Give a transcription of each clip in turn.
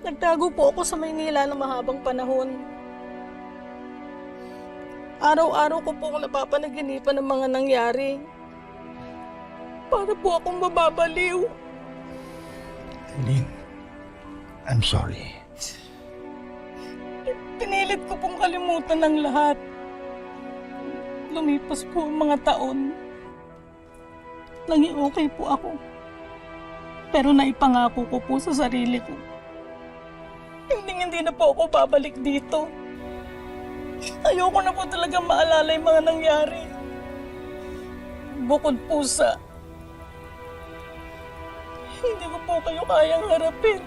Nagtago po ako sa Maynila ng mahabang panahon. Araw-araw ko po napapanaginipan ng mga nangyari. Para po akong mababaliw. Eileen, I'm sorry. Pinilit ko pong kalimutan ng lahat. Lumipas po ang mga taon. Naging okay po ako. Pero naipangako ko po sa sarili ko. Hindi na po ako babalik dito. Ayoko na po talaga maalala yung mga nangyari. Bukod po sa hindi ko po kayo kayang harapin.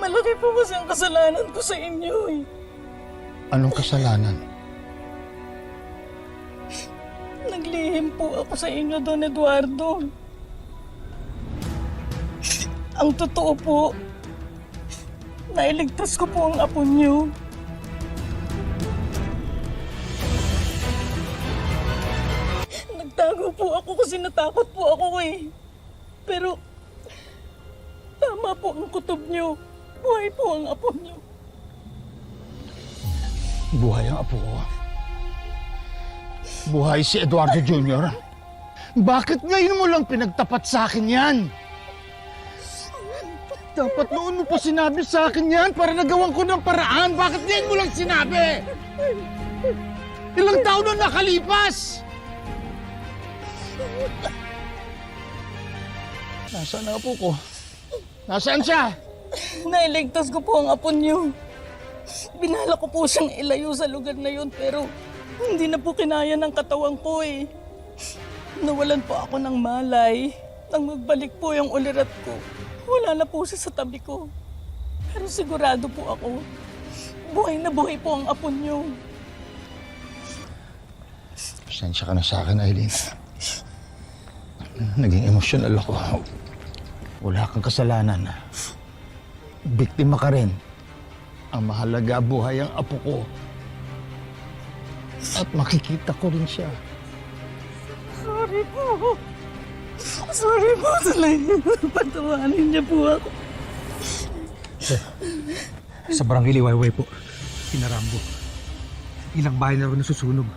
Malaki po kasi ang kasalanan ko sa inyo eh. Anong kasalanan? Naglihim po ako sa inyo, Don Eduardo. Ang totoo po, nailigtas ko po ang apo niyo. Nagtago po ako kasi natakot po ako eh. Pero, tama po ang kutob niyo. Buhay po ang apo niyo. Buhay ang apo ko. Buhay si Eduardo Jr. Bakit ngayon mo lang pinagtapat sa akin yan? Dapat noon mo pa sinabi sa akin yan para nagawan ko ng paraan. Bakit ngayon mo lang sinabi? Ilang taon na nakalipas? Nasaan ang apo ko? Nasaan siya? Nailigtas ko po ang apo niyo. Binala ko po siyang ilayo sa lugar na yun pero hindi na po kinaya ng katawan ko eh. Nawalan po ako ng malay. Nang magbalik po yung ulirat ko, wala na po siya sa tabi ko. Pero sigurado po ako, buhay na buhay po ang apo niyo. Pasensya ka na sa akin, Eileen. Naging emosyonal ako. Wala kang kasalanan. Biktima ka rin. Ang mahalaga buhay ang apo ko. At makikita ko rin siya. Sorry po. Sorry po talaga. Patawanin niya po ako. Sa barangay Liwayway po, Pinarambo. Ilang bahay na rin nasusunog.